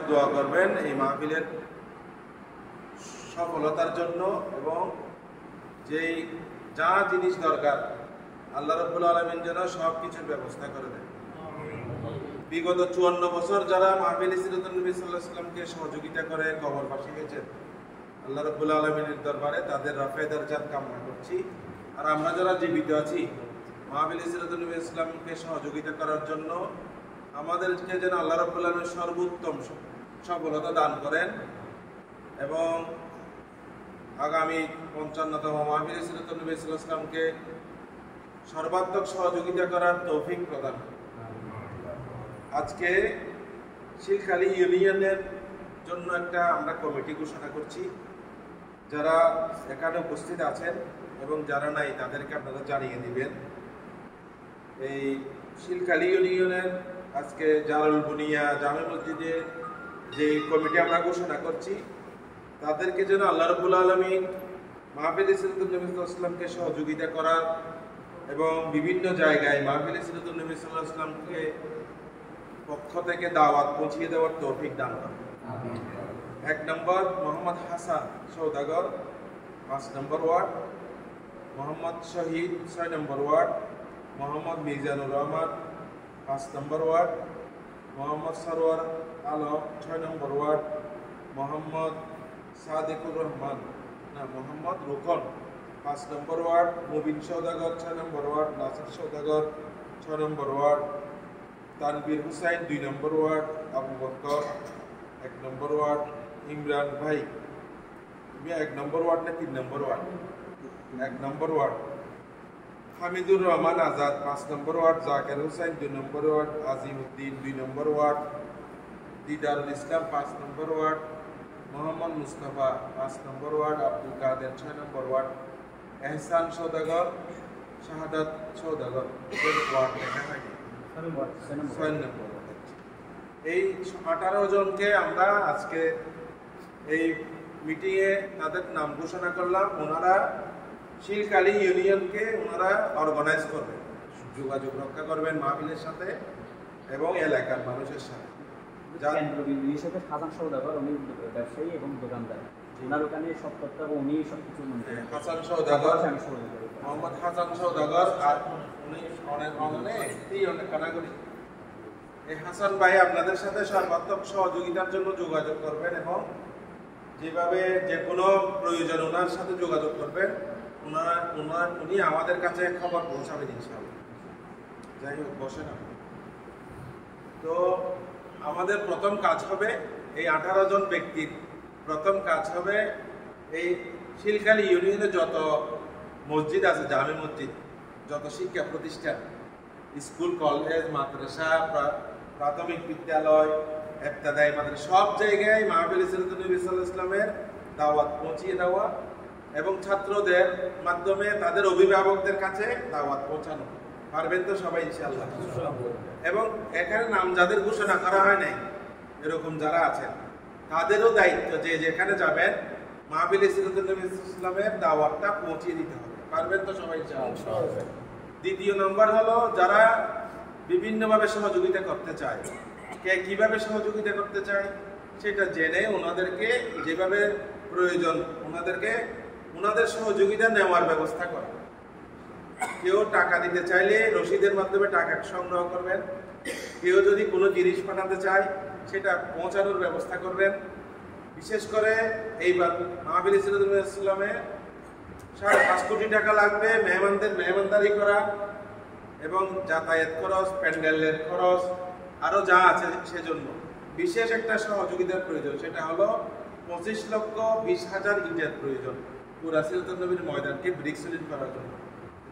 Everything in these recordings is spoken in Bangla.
দোয়া করবেন এই মাহফিলের সফলতার জন্য এবং যেই যা জিনিস দরকার আল্লাহ রাব্বুল আলামিন যেন সব কিছুর ব্যবস্থা করে দেন। বিগত 54 বছর যারা মাহফিল সিরাতুন নবী সাল্লাল্লাহু আলাইহি ওয়াসাল্লামকে সহযোগিতা করে কবরবাসী হয়েছেন, আল্লাহ রাব্বুল আলামিনের দরবারে তাদের রাফে দরজাত কামনা করছি। আর আমরা যারা জীবিত আছি মাহফিল সিরাতুন নবী সাল্লাল্লাহু আলাইহি ওয়াসাল্লামকে সহযোগিতা করার জন্য আমাদেরকে যেন আল্লাহ রাব্বুল আলামিন সর্বোত্তম সফলতা দান করেন এবং আগামী 55তম মাহফিল সিরাতুন নবী সাল্লাল্লাহু আলাইহি ওয়াসাল্লামকে সর্বাত্মক সহযোগিতা করার তৌফিক প্রদান। আজকে শিলখালী ইউনিয়নের জন্য একটা আমরা কমিটি ঘোষণা করছি। যারা এখানে উপস্থিত আছেন এবং যারা নাই তাদেরকে আপনারা জানিয়ে দিবেন। এই শিলখালী ইউনিয়নের আজকে জালাল বুনিয়া জামে মসজিদে যে কমিটি আমরা ঘোষণা করছি, তাদেরকে যেন আল্লাহ রাব্বুল আলামিন মাহফিল সিরাতুন নবী সাল্লাল্লাহু আলাইহি ওয়াসাল্লামকে সহযোগিতা করার এবং বিভিন্ন জায়গায় মাহফিল সিরাতুন নবী সাল্লাল্লাহু আলাইহি ওয়াসাল্লামকে পক্ষ থেকে দাওয়াত পৌঁছিয়ে দেওয়ার তৌফিক দান করেন। 1 নম্বর মোহাম্মদ হাসান সওদাগর, 5 নম্বর ওয়ার্ড মোহাম্মদ শহীদ, 6 নম্বর ওয়ার্ড মোহাম্মদ মিজানুর রহমান, 5 নম্বর ওয়ার্ড মোহাম্মদ সরওয়ার আলম, 6 নম্বর ওয়ার্ড মোহাম্মদ সাদেকুর রহমান মোহাম্মদ রুকন, 5 নম্বর ওয়ার্ড মুবিন সওদাগর, 6 নম্বর ওয়ার্ড নাসির সওদাগর, 6 নম্বর ওয়ার্ড তানবীর হুসাইন, 2 নম্বর ওয়ার্ড আবু বকর, 1 নম্বর ওয়ার্ড ইমরান ভাই, 1 নম্বর ওয়ার্ড না 3 নম্বর ওয়ার্ড 1 নম্বর ওয়ার্ড হামিদুর রহমান আজাদ, 5 নম্বর ওয়ার্ড জাকির হুসাইন, 2 নম্বর ওয়ার্ড আজিমউদ্দিন, 2 নম্বর ওয়ার্ড দিদারুল ইসলাম, 5 নম্বর ওয়ার্ড মোহাম্মদ মুস্তাফা, 5 নম্বর ওয়ার্ড আব্দুল কাদের, 6 নম্বর ওয়ার্ড এহসান সওদাগর, শাহাদাত সওদাগর, ওয়ার্ড লেখা হয় 6 নম্বর। এই 18 জনকে আমরা আজকে এই মিটিংয়ে তাদের নাম ঘোষণা করলাম। ওনারা শিলখালী ইউনিয়নকে ওনারা অর্গানাইজ করবেন, যোগাযোগ রক্ষা করবেন মাহফিলের সাথে এবং এলাকার মানুষের সাথে। হিসেবে হাসান সওদাগর উনি ব্যবসায়ী এবং দোকানদার, ওনার ওখানে সব তথ্য উনি সবকিছু হাসান সওদাগর, মোহাম্মদ হাসান সওদাগর আর উনি অনেক কানাগরি। এই হাসান ভাই আপনাদের সাথে সর্বাত্মক সহযোগিতার জন্য যোগাযোগ করবেন এবং যেভাবে যে কোনো প্রয়োজন ওনার সাথে যোগাযোগ করবেন, উনি আমাদের কাছে খবর পৌঁছাবেন ইনশাআল্লাহ। যাই হোক, বসে না। তো আমাদের প্রথম কাজ হবে এই 18 জন ব্যক্তির প্রথম কাজ হবে এই শিলখালী ইউনিয়নে যত মসজিদ আছে, জামে মসজিদ, যত শিক্ষা প্রতিষ্ঠান, স্কুল কলেজ মাদ্রাসা প্রাথমিক বিদ্যালয় ইবতেদায়ী মাদ্রাসা সব জায়গায় মাহফিল সিরাতুন নবী সাল্লাল্লাহু আলাইহি ওয়াসাল্লামের দাওয়াত পৌঁছিয়ে দেওয়া এবং ছাত্রদের মাধ্যমে তাদের অভিভাবকদের কাছে দাওয়াত পৌঁছানো। পারবেন তো সবাই ইনশাআল্লাহ? এবং এখানে নাম যাদের ঘোষণা করা হয় নাই এরকম যারা আছেন তাদেরও দায়িত্ব যে যেখানে যাবেন মাহফিল সিরাতুন নবী সাল্লাল্লাহু আলাইহি ওয়াসাল্লামের দাওয়াতটা পৌঁছিয়ে দিতে হবে। পারবেন তো সবাই ইনশাআল্লাহ? দ্বিতীয় নম্বর হলো যারা বিভিন্নভাবে সহযোগিতা করতে চায়, কে কিভাবে সহযোগিতা করতে চায় সেটা জেনে ওনাদেরকে যেভাবে প্রয়োজন ওনাদের সহযোগিতা নেওয়ার ব্যবস্থা করা। কেউ টাকা দিতে চাইলে রসিদের মাধ্যমে টাকা সংগ্রহ করবেন, কেউ যদি কোনো জিনিস পাঠাতে চায় সেটা পৌঁছানোর ব্যবস্থা করবেন। বিশেষ করে এইবার মাহফিল সিরাতুন নবী সাল্লাল্লাহু আলাইহি ওয়াসাল্লামে 5 কোটি টাকা লাগবে মেহমানদের মেহমানদারি করা এবং যাতায়াত খরচ, প্যান্ডেলের খরচ আরও যা আছে সেজন্য বিশেষ একটা সহযোগিতার প্রয়োজন। সেটা হলো 25,20,000 ইটের প্রয়োজন পুরা সিরাতুন নবীর ময়দানকে ব্রিক্সলিন করার জন্য।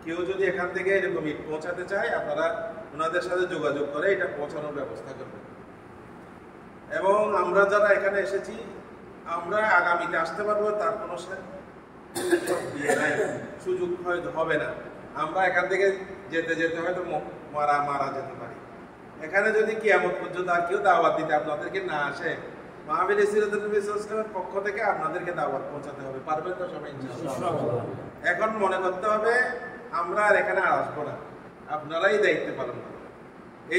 কেউ যদি এখান থেকে এরকম ইট পৌঁছাতে চায় আপনারা ওনাদের সাথে যোগাযোগ করে এটা পৌঁছানোর ব্যবস্থা করবেন। এবং আমরা যারা এখানে এসেছি আমরা আগামীতে আসতে পারবো তার কোনো সুযোগ হয়তো হবে না। আমরা এখান থেকে যেতে যেতে হয়তো মারা যেতে পারি। এখানে যদি কিয়ামত পর্যন্ত আর কেউ দাওয়াত দিতে আপনাদেরকে না আসে, মাহফিল সিরাতুন নবী সাল্লাল্লাহু আলাইহি ওয়াসাল্লামের পক্ষ থেকে আপনাদেরকে দাওয়াত পৌঁছাতে হবে। পারবেন তো সবাই ইনশাআল্লাহ? এখন মনে করতে হবে আমরা আর এখানে আসবো না, আপনারাই দায়িত্ব পালন করবেন।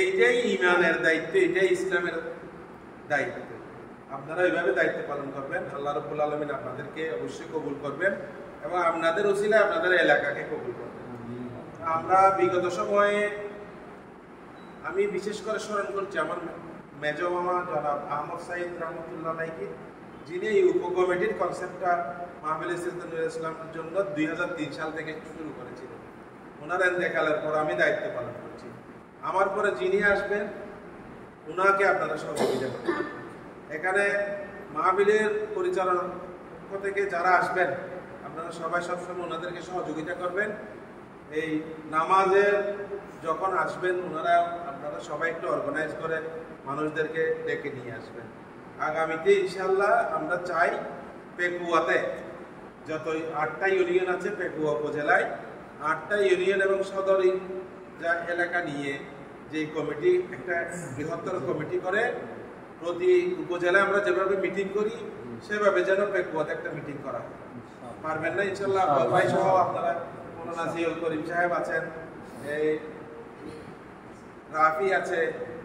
এইটাই ঈমানের দায়িত্ব, এটাই ইসলামের দায়িত্ব। আপনারা এইভাবে দায়িত্ব পালন করবেন। আল্লাহ রাব্বুল আলামিন আপনাদেরকে অবশ্যই কবুল করবেন এবং আপনাদের উসিলায় আপনাদের এলাকাকে কবুল করবেন। আমরা বিগত সময়ে আমি বিশেষ করে স্মরণ করছি আমার মেজ মামা জনাব আহমদ সাইদ রহমতুল্লাহ আলাইহি, যিনি এই উপকমিটির কনসেপ্টটা মাহফিল ইসলামের জন্য 2003 সাল থেকে শুরু করেছিলেন। ওনার ইন্তেকালের পর আমি দায়িত্ব পালন করছি। আমার পরে যিনি আসবেন ওনাকে আপনারা সহযোগিতা করবেন। এখানে মাহফিলের পরিচালনা থেকে যারা আসবেন আপনারা সবাই সবসময় ওনাদেরকে সহযোগিতা করবেন। এই নামাজের যখন আসবেন আপনারা সবাই একটু অর্গানাইজ করে মানুষদেরকে ডেকে নিয়ে আসবেন। আগামীতে ইনশাল্লাহ আমরা চাই পেকুয়াতে যত 8টা ইউনিয়ন আছে পেকুয়া উপজেলায় 8টা ইউনিয়ন এবং সদর যা এলাকা নিয়ে যে কমিটি একটা বৃহত্তর কমিটি করে প্রতি উপজেলায় আমরা যেভাবে মিটিং করি সেভাবে যেন পেকুয়াতে একটা মিটিং করা হয়। পারবেন না ইনশাল্লাহ? ভাই সহ আপনারা মৌলানা জিয়াউল করিম সাহেব আছেন, এই রাফি আছে,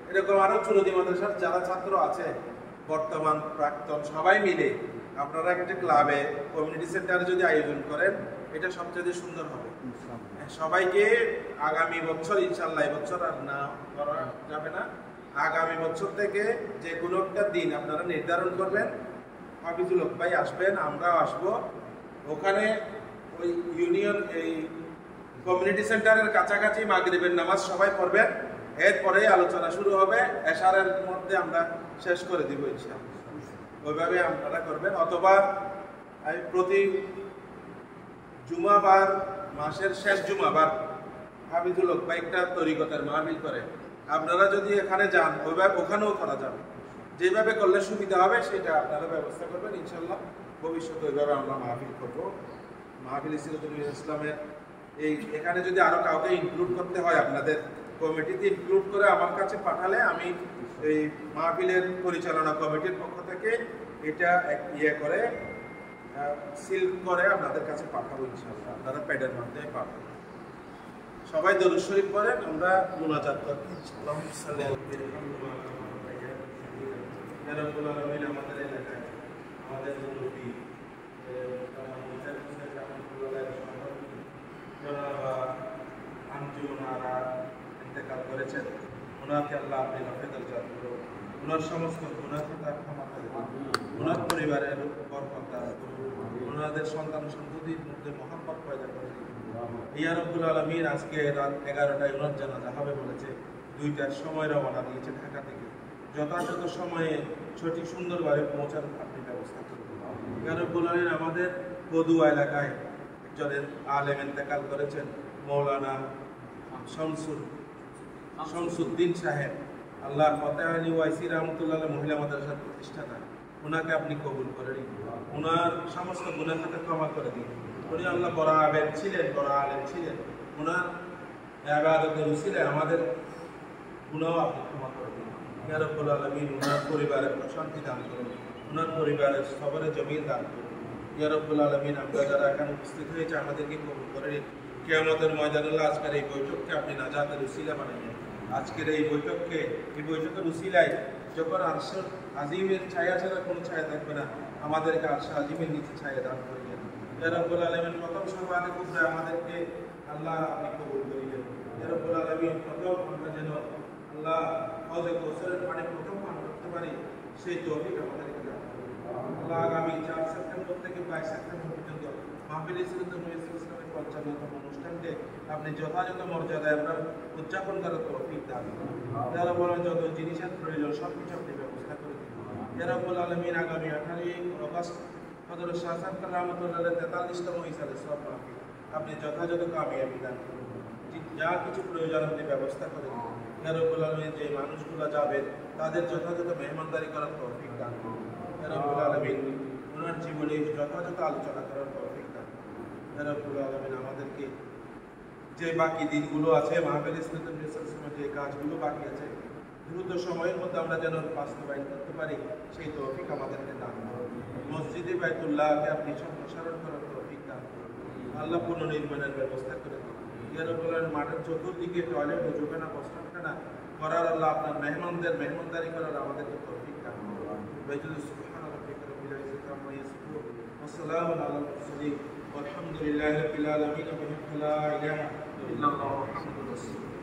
এরকম আরো চুরুদি মাদ্রাসার যারা ছাত্র আছে বর্তমান প্রাক্তন সবাই মিলে আপনারা একটা ক্লাবে কমিউনিটি সেন্টারে যদি আয়োজন করেন এটা সবচেয়ে সুন্দর হবে। সবাইকে আগামী বছর ইনশাল্লাহ বছর আর না করা যাবে না, আগামী বছর থেকে যে কোনো একটা দিন আপনারা নির্ধারণ করবেন। হাফিজুল হক ভাই আসবেন, আমরাও আসবো। ওখানে ওই ইউনিয়ন এই কমিউনিটি সেন্টারের কাছাকাছি মাগরিবের নামাজ সবাই পড়বেন, এরপরে আলোচনা শুরু হবে, এশারের মধ্যে আমরা শেষ করে দিব ইনশাআল্লাহ। ওইভাবে আপনারা করবেন। অথবা প্রতি জুমাবার মাসের শেষ জুমাবার হাফিজুল হক ভাই একটা তরিকতের মাহফিল করে, আপনারা যদি এখানে যান ওইভাবে ওখানেও করা যাবে। যেভাবে করলে সুবিধা হবে সেটা আপনারা ব্যবস্থা করবেন ইনশাল্লাহ। ভবিষ্যতে ওইভাবে আমরা মাহফিল করবো। মাহফিল ইসলামের এখানে যদি আরো কাউকে ইনক্লুড করতে হয় আপনাদের কমিটিতে ইনক্লুড করে আমার কাছে পাঠালে আমি এই মাহফিলের পরিচালনা কমিটির পক্ষ থেকে এটা করে সিল করে আপনাদের কাছে পাঠাবো ইনশাআল্লাহ। আপনারা প্যাডের মধ্যে পাবেন। সবাই দরুদ শরীফ পড়েন, আমরা মুনাজাত করি। আল্লাহুম্মা সাল্লি আলা মুহাম্মাদ। আমাদের এলাকায় আমাদের মুরব্বী ইন্তেকাল করেছেন, ওনাকে আল্লাহ আপনি মাফে দরজাত করুন, ওনার সমস্ত গুনাহকে তার ক্ষমা করে দিন, ওনার পরিবারের বরকত দান করুন, ওনাদের সন্তান সন্ততির মধ্যে মহব্বত পয়দা করে দিন। ইয়া রাব্বুল আলামিন আজকে রাত 11টায় ওনার জানাজা হবে বলেছে, 2টার সময় রওনা দিয়েছে ঢাকা থেকে। যথাযথ সময়ে সঠিক সুন্দরভাবে পৌঁছার আপনি ব্যবস্থা করুন। ইয়া রাব্বুল আলামিন আমাদের পদুয়া এলাকায় একজনের আলেম ইন্তেকাল করেছেন, মৌলানা শামসুদ্দিন সাহেব, আল্লাহ ফতেহ আলী ওয়াইসি রহমতুল্লাহ মহিলা মাদ্রাসার প্রতিষ্ঠাতা, ওনাকে আপনি কবুল করে নিন, ওনার সমস্ত গুনাহ খাতা ক্ষমা করে দিন। উনি আল্লাহ বড় আবেদ ছিলেন, বড় আলেম ছিলেন, ওনার ইবাদতের উসিলায় আমাদের গুনাহ আপনি ক্ষমা করে দিন। ইয়া রাব্বুল আলামিন ওনার পরিবারের শান্তি দান করুন, ওনার পরিবারের সবরে জমিন দান করুন। ইয়া রাব্বুল আলামিন আমরা যারা এখানে উপস্থিত হয়েছে আমাদেরকে কবুল করে নিন। কিয়ামতের ময়দানুল্লাহ আজকের এই বৈঠককে আপনি নাজাতের উসিলা বানাইলেন। আজকের এই বৈঠকের উসিলায় যখন আরশের আজিমের ছায়া ছাড়া কোনো ছায়া থাকবে না, আমাদেরকে আরশে আজিমের নিচে ছায়া দান করিলেন। ইয়া রাব্বুল আলামিন প্রথম সভাতে কুবরা আমাদেরকে আল্লাহ আপনি কবুল করিলেন। ইয়া রাব্বুল আলামিন প্রথম আমরা যেন আল্লাহ হযে কৌসারের পানি প্রথম পান করতে পারি সেই তৌফিক আমাদেরকে দান করুন। আল্লাহ আগামী 4 সেপ্টেম্বর থেকে 22 সেপ্টেম্বর পর্যন্ত মাহফিল ইসলামের 55তম অনুষ্ঠানকে আপনি যথাযথ মর্যাদায় আমরা উদযাপন করার তৌফিক দান করুন। ইয়া রাব্বুল আলামিন যত জিনিসের প্রয়োজন সবকিছু আপনি ব্যবস্থা করে দিন। ইয়া রাব্বুল আলামিন আগামী 18 আগস্ট হযরত শাহ সাহেব রহমাতুল্লাহ 43তম ইসালে সব মাহফিল আপনি যথাযথ কামিয়াবি দান করুন। যা কিছু প্রয়োজন আপনি ব্যবস্থা করে দিন। ইয়া রাব্বুল আলামিন যে মানুষগুলো যাবে তাদের যথাযথ মেহমানদারি করার তৌফিক দান করুন। ইয়া রাব্বুল আলামিন ওনার জীবনে যথাযথ আলোচনা করার তৌফিক দান করুন। ইয়া রাব্বুল আলামিন আমাদেরকে যে বাকি দিনগুলো আছে মাহফিল ইসলামের যে কাজগুলো বাকি আছে দ্রুত সময়ের মধ্যে আমরা যেন বাস্তবায়ন করতে পারি সেই তৌফিক আমাদেরকে দান করুন। মসজিদে বাইতুল্লাহকে আপনি সম্প্রসারণ করার তৌফিক দান করুন। আল্লাহ পুনর্নির্মাণের ব্যবস্থা করে দিন। ইয়া রাব্বুল আলামিন মাঠের চতুর্দিকে টয়লেট ওযুখানা বস্ত্রখানা করার আল্লাহ আপনার মেহমানদের মেহমানদারি করার আমাদেরকে তৌফিক দান করুন। سبحان ربك رب العزة عما يصفون وسلام على المرسلين والحمد لله رب العالمين. لا إله إلا الله محمد رسول الله.